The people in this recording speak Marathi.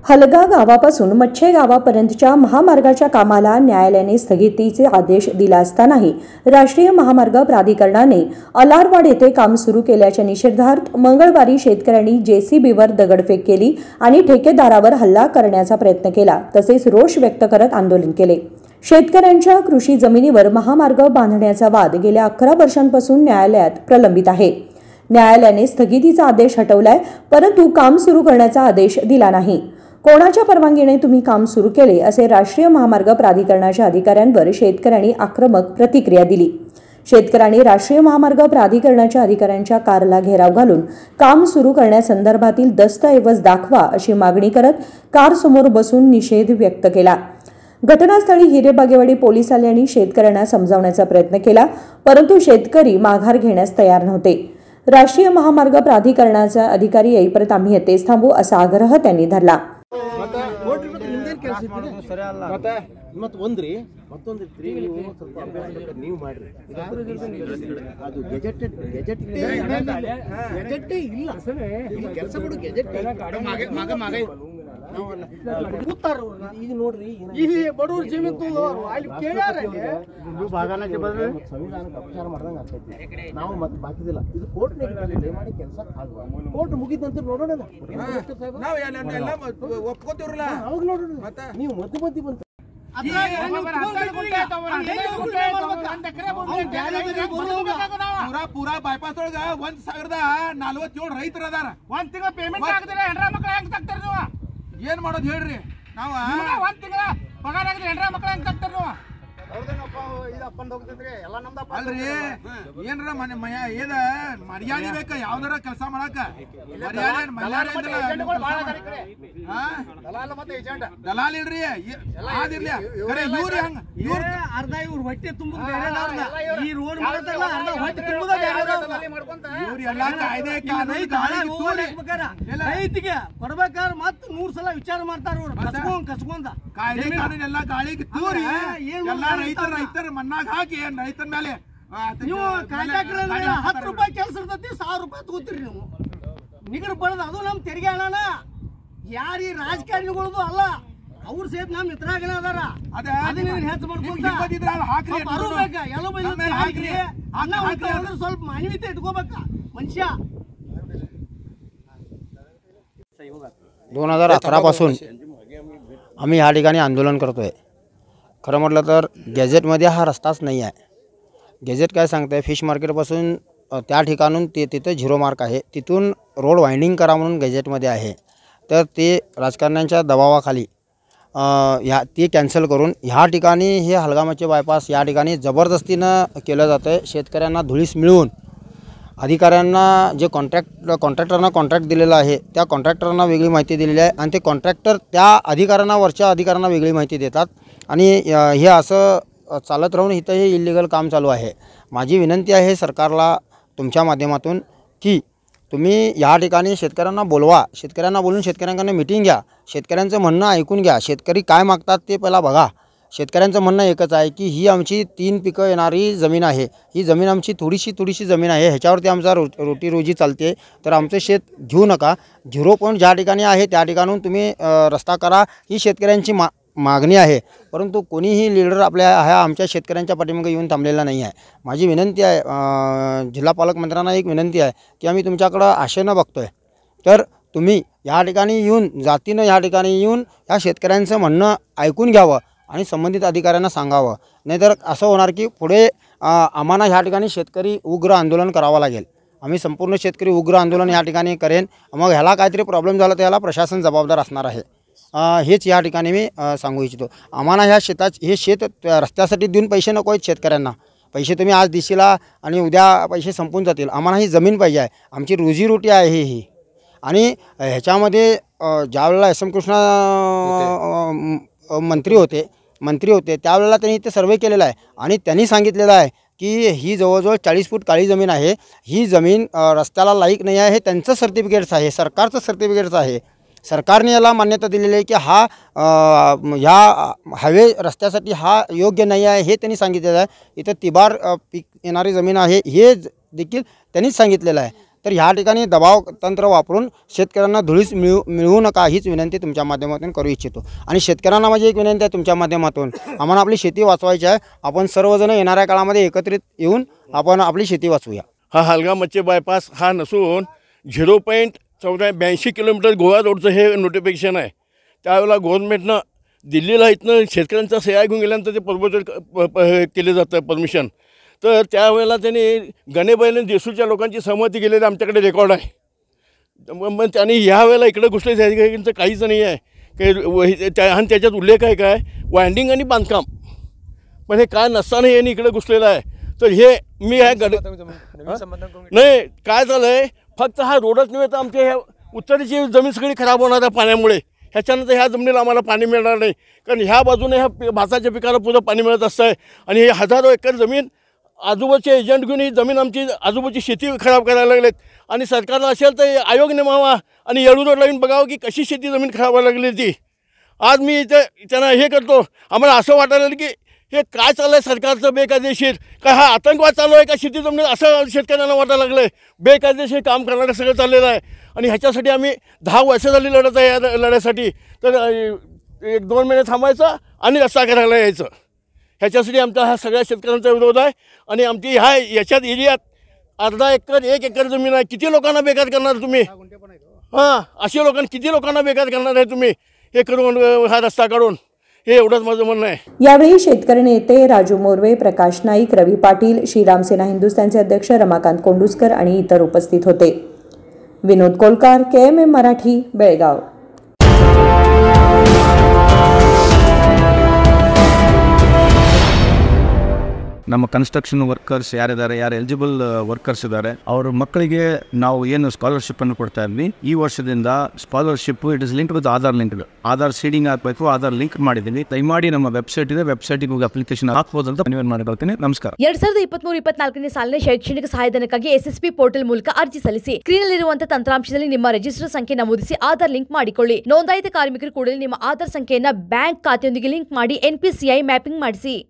हलगा गावापासून मच्छे गावापर्यंतच्या महामार्गाच्या कामाला न्यायालयाने स्थगितीचे आदेश दिला असतानाही राष्ट्रीय महामार्ग प्राधिकरणाने अलारवाड येथे काम सुरू केल्याच्या निषेधार्थ मंगळवारी शेतकऱ्यांनी जेसीबीवर दगडफेक केली आणि ठेकेदारावर हल्ला करण्याचा प्रयत्न केला, तसेच रोष व्यक्त करत आंदोलन केले। शेतकऱ्यांच्या कृषी जमिनीवर महामार्ग बांधण्याचा वाद गेल्या 11 वर्षांपासून न्यायालयात प्रलंबित आहे। न्यायालयाने स्थगितीचा आदेश हटवलाय, परंतु काम सुरू करण्याचा आदेश दिला नाही। कोणाच्या परवानगीने तुम्ही काम सुरू केले असे राष्ट्रीय महामार्ग प्राधिकरणाच्या अधिकाऱ्यांवर शेतकऱ्यांनी आक्रमक प्रतिक्रिया दिली। शेतकऱ्यांनी राष्ट्रीय महामार्ग प्राधिकरणाच्या अधिकाऱ्यांच्या कारला घेराव घालून काम सुरू करण्यासंदर्भातील दस्तऐवज दाखवा अशी मागणी करत कार समोर बसून निषेध व्यक्त केला। घटनास्थळी हिरेबागेवाडी पोलिसांनी शेतकऱ्यांना समजावण्याचा प्रयत्न केला, परंतु शेतकरी माघार घेण्यास तयार नव्हते। राष्ट्रीय महामार्ग प्राधिकरणाचा अधिकारी येईपर्यंत आम्ही येथेच थांबू असा आग्रह त्यांनी धरला। ಈಗ ನೋಡ್ರಿ ಈ ಬಡವ್ರ ಜಮೀನು ತೋದವರು ಅಲ್ಲಿ ಕೇಳ್ಯಾರ ಭಾಗನಾಗೆ ಬಂದ್ರೆ ಸಂವಿಧಾನಕ್ಕೆ ಅಪಚಾರ ಮಾಡ್ದಂಗೆ ಆಗ್ತೈತಿ। ನಾವು ಮತ್ತೆ ಬಾಕಿದಿಲ್ಲ, ಇದು ಕೋರ್ಟ್ ಮಾಡಿ ಕೆಲಸ ಆಗಬಾರ್ದು। ಕೋರ್ಟ್ ಮುಗಿದ ನಂತರ ನೋಡೋಣ, ನಾವು ಎಲ್ಲ ಒಪ್ಕೋತೀವ್ರಲ್ಲ ಅವಾಗ ನೋಡೋಣ। ಮತ್ತೆ ನೀವು ಮಧ್ಯ ಮಧ್ಯ ಬಂತ ಪೂರಾ ಬೈಪಾಸ್ ಒಳಗ 1047 ರೈತರ ಅದಾರ। ಒಂದ್ ತಿಂಗಳ ಪೇಮೆಂಟ್ ಆಗದಿರ ಹೆಂಡ್ರ ಮಕ್ಕಳ ಹೆಂಗ್ ತಗ್ತಾರ ನೀವು? ಏನ್ ಮಾಡೋದು ಹೇಳ್ರಿ? ನಾವು ಒಂದ್ ತಿಂಗಳ ಪಗಾರ ಆಗದೆ ಹೆಂಡ್ರ ಮಕ್ಕಳ ಹೆಂಗ್ ತಗ್ತಾರ ನೀವು? ಅಲ್ರಿ ಏನ್ರ ಏದ ಮರ್ಯಾದೆ ಬೇಕ, ಯಾವ್ದಾರ ಕೆಲಸ ಮಾಡಕ ದಲಾಲ್ ಇಲ್ರಿ ಅದಿರ್ಲಿ। ಇವ್ರ ಅರ್ಧ ಇವ್ರ ಹೊಟ್ಟೆ ತುಂಬುದು ಈ ರೋಡ್ ಇವ್ರೆಲ್ಲ ಕಾಯ್ದೆ ರೈತಿಗೆ ಕೊಡ್ಬೇಕಾರ ಮತ್ 100 ಸಲ ವಿಚಾರ ಮಾಡ್ತಾರ ಕಸ್ಕೊಂಡ ಕಾಯ್ದೆ ಕಾನೂನು ಎಲ್ಲ ಗಾಳಿಗೆ ತೂರಿ ಎಲ್ಲ ರೈತರ ಮಣ್ಣಾಗ ಹಾಕಿ ರೈತರ ಮೇಲೆ ನೀವು ಕಾಂಟ್ರಾಕ್ಟರ್ 10 ರೂಪಾಯಿ ಕೆಲಸ ಇರ್ತೈತಿ, 1000 ರೂಪಾಯಿ ತಗೋತೀರಿ ನೀವು ನಿಗರ್ ಬಡದ। ಅದು ನಮ್ ತೆರಿಗೆ ಹಣನ ಯಾರು ಈ ರಾಜಕಾರಣಿಗಳದು ಅಲ್ಲ, ಅವ್ರ ಸೇತ್ ನಮ್ ಮಿತ್ರಗಳೇ ಅದಾರ। ಅದನ್ನ ಹೆಚ್ಚು ಮಾಡ್ಕೊಂತ ಸ್ವಲ್ಪ ಮಾನವೀಯತೆ ಇಟ್ಕೋಬೇಕ ಮನುಷ್ಯ। 2011 पासून आम्ही ह्या ठिकाणी आंदोलन करतोय। खरं म्हटलं तर गॅजेटमध्ये हा रस्ताच नाही आहे। गॅजेट काय सांगते, फिश मार्केटपासून त्या ठिकाणून तिथे 0 मार्क आहे, तिथून रोड वाइंडिंग करा म्हणून गॅजेटमध्ये आहे। तर ते राजकारण्यांच्या दबावाखाली ते कॅन्सल करून ह्या ठिकाणी हे हलगामाचे बायपास या ठिकाणी जबरदस्तीनं केलं जातं आहे। शेतकऱ्यांना धुळीस मिळवून अधिकाऱ्यांना जे कॉन्ट्रॅक्टरना कॉन्ट्रॅक्ट दिलेला आहे त्या कॉन्ट्रॅक्टरना वेगळी माहिती दिलेली आहे आणि ते कॉन्ट्रॅक्टर त्या अधिकाऱ्यांना वरच्या अधिकाऱ्यांना वेगळी माहिती देतात आणि हे असं चालत राहून इथं हे इल्लीगल काम चालू आहे। माझी विनंती आहे सरकारला तुमच्या माध्यमातून की तुम्ही या ठिकाणी शेतकऱ्यांना बोलवा, शेतकऱ्यांना बोलून शेतकऱ्यांकडून मीटिंग घ्या, शेतकऱ्यांचं म्हणणं ऐकून घ्या, शेतकरी काय मागतात ते पहिला बघा। शेतकऱ्यांचं म्हणणं एकच आहे की ही आमची 3 पिकं येणारी जमीन आहे, ही जमीन आमची थोडीशी जमीन आहे, ह्याच्यावरती आमचा रोजी चालते, तर आमचं शेत घेऊ नका। 0 पॉईंट ज्या ठिकाणी आहे त्या ठिकाणून तुम्ही रस्ता करा, ही शेतकऱ्यांची मागणी आहे। परंतु कोणीही लीडर आपल्या आमच्या शेतकऱ्यांच्या पाठीमागे येऊन थांबलेला नाही आहे। माझी विनंती आहे, जिल्हा पालकमंत्र्यांना एक विनंती आहे की आम्ही तुमच्याकडं आशेनं बघतोय, तर तुम्ही या ठिकाणी येऊन जातीनं या ठिकाणी येऊन या शेतकऱ्यांचं म्हणणं ऐकून घ्यावं आणि संबंधित अधिकाऱ्यांना सांगावं। नाहीतर असं होणार की पुढे आम्हाला ह्या ठिकाणी शेतकरी उग्र आंदोलन करावं लागेल। आम्ही संपूर्ण शेतकरी उग्र आंदोलन या ठिकाणी करेन, मग ह्याला काहीतरी प्रॉब्लेम झाला तर याला प्रशासन जबाबदार असणार आहे। हेच या ठिकाणी मी सांगू इच्छितो। आम्हाला ह्या हे शेत रस्त्यासाठी देऊन पैसे नको आहेत शेतकऱ्यांना। पैसे तुम्ही आज दिशीला आणि उद्या पैसे संपून जातील, आम्हाला ही जमीन पाहिजे आहे, आमची रोजीरोटी आहे ही। आणि ह्याच्यामध्ये ज्यावेळेला SM कृष्णा मंत्री होते त्यावेळेला त्यांनी इथे सर्वे केलेला आहे आणि त्यांनी सांगितलेलं आहे की ही जवळजवळ 40 फूट काळी जमीन आहे, ही जमीन रस्त्याला लायक नाही आहे, हे त्यांचं सर्टिफिकेट्स आहे, सरकारचं सर्टिफिकेट्स आहे। सरकारने याला मान्यता दिलेली आहे की ह्या हायवे रस्त्यासाठी हा योग्य नाही आहे, हे त्यांनी सांगितलेलं आहे। इथं तिबार पीक येणारी जमीन आहे हे देखील त्यांनीच सांगितलेलं आहे। तर ह्या ठिकाणी दबाव तंत्र वापरून शेतकऱ्यांना धुळीस मिळवू नका हीच विनंती तुमच्या माध्यमातून करू इच्छितो. आणि शेतकऱ्यांना माझी एक विनंती आहे तुमच्या माध्यमातून, आम्हाला आपली शेती वाचवायची आहे. आपण सर्वजण येणाऱ्या काळामध्ये एकत्रित येऊन आपण आपली शेती वाचवूया. हा हलगा मच्छी बायपास हा नसून 0.82 किलोमीटर गोवा रोडचं हे नोटिफिकेशन आहे. त्यावेळेला गव्हर्नमेंटनं दिल्लीला इथनं शेतकऱ्यांचा सह्या घेऊन गेल्यानंतर ते प्रपोजल केले जातं परमिशन. तर त्यावेळेला त्यांनी गणेबाईने देसूच्या लोकांची सहमती केलेली आमच्याकडे रेकॉर्ड आहे. मग त्यांनी ह्या वेळेला इकडं घुसले त्यांचं काहीच नाही आहे आणि त्याच्यात उल्लेख आहे काय वायंडिंग आणि बांधकाम, पण हे काय नसताना यांनी इकडे घुसलेलं आहे. तर हे मी आहे नाही काय झालं आहे, फक्त हा रोडच नव्हे तर आमच्या ह्या उत्तरेची जमीन सगळी खराब होणार आहे पाण्यामुळे. ह्याच्यानंतर ह्या जमिनीला आम्हाला पाणी मिळणार नाही, कारण ह्या बाजूने ह्या भाताच्या पिकाला पुढं पाणी मिळत असतं आहे. आणि हे हजारो एकर जमीन आजूबाजूचे एजंट घेऊन ही जमीन आमची आजूबाजूची शेती खराब करायला लागलेत. आणि सरकारला असेल तर आयोग नेमावा आणि येळू रोडला येऊन बघावं की कशी शेती जमीन खराब व्हायला लागली ती. आज मी इथं त्यांना हे करतो, आम्हाला असं वाटायला लागलं की हे काय चाललं आहे सरकारचं बेकायदेशीर, का हा आतंकवाद चालू आहे का शेती जमीन, असं शेतकऱ्यांना वाटायला लागलं आहे. बेकायदेशीर काम करणारं सगळं चाललेलं आहे. आणि ह्याच्यासाठी आम्ही 10 वर्ष झाली लढत आहे या लढ्यासाठी. तर 1-2 महिने थांबायचं आणि रस्ता करायला यायचं. ह्याच्यासाठी आमचा हा सगळ्या शेतकऱ्यांचा विरोध आहे. आणि आमची याच्यात एरियात अर्धा एकर 1 एकर जमीन आहे. किती लोकांना बेकार करणार तुम्ही? हां, अशा लोकांना किती लोकांना बेकार करणार आहे तुम्ही हे करून हा रस्ता काढून? हे एवढंच माझं म्हणणं आहे. यावेळी शेतकरी नेते राजू मोरवे, प्रकाश नाईक, रवी पाटील, श्रीराम सेना हिंदुस्थानचे अध्यक्ष रमाकांत कोंडुस्कर आणि इतर उपस्थित होते. विनोद कोलकार, KMM मराठी, बेळगाव. ನಮ್ಮ ಕನ್ಸ್ಟ್ರಕ್ಷನ್ ವರ್ಕರ್ಸ್ ಯಾರಿದ್ದಾರೆ, ಯಾರು ಎಲಿಜಿಬಲ್ ವರ್ಕರ್ಸ್ ಇದ್ದಾರೆ, ಅವ್ರ ಮಕ್ಕಳಿಗೆ ನಾವು ಏನು ಸ್ಕಾಲರ್ಶಿಪ್ ಅನ್ನು ಕೊಡ್ತಾ ಇದ್ವಿ, ಈ ವರ್ಷದಿಂದ scholarship it is link with Aadhaar link. Aadhaar seeding ಆಗಬೇಕು, ಆಧಾರ್ ಲಿಂಕ್ ಮಾಡಿದ್ದೀನಿ. ದಯಮಾಡಿ ನಮ್ಮ ವೆಬ್ಸೈಟ್ ಇದೆ, ವೆಬ್ಸೈಟ್ಗೆ ಹೋಗಿ ಅಪ್ಲಿಕೇಶನ್ ಹಾಕ್ಬೋದು ಅಂತ ಮನವಿ ಮಾಡಿಕೊಳ್ತೀನಿ. ನಮಸ್ಕಾರ. 2023-24ನೇ ಸಾಲಿನ ಶೈಕ್ಷಣಿಕ ಸಹಾಯಧನಕ್ಕಾಗಿ SSP ಪೋರ್ಟಲ್ ಮೂಲಕ ಅರ್ಜಿ ಸಲ್ಲಿಸಿ. ಸ್ಕ್ರೀನಲ್ಲಿರುವಂತಹ ತಂತ್ರಾಂಶದಲ್ಲಿ ನಿಮ್ಮ ರಿಜಿಸ್ಟರ್ ಸಂಖ್ಯೆ ನಮೂದಿಸಿ ಆಧಾರ್ ಲಿಂಕ್ ಮಾಡಿಕೊಳ್ಳಿ. ನೋಂದಾಯಿತ ಕಾರ್ಮಿಕರು ಕೂಡಲೇ ನಿಮ್ಮ ಆಧಾರ್ ಸಂಖ್ಯೆಯನ್ನು ಬ್ಯಾಂಕ್ ಖಾತೆಯೊಂದಿಗೆ ಲಿಂಕ್ ಮಾಡಿ NPCI ಮ್ಯಾಪಿಂಗ್ ಮಾಡಿಸಿ.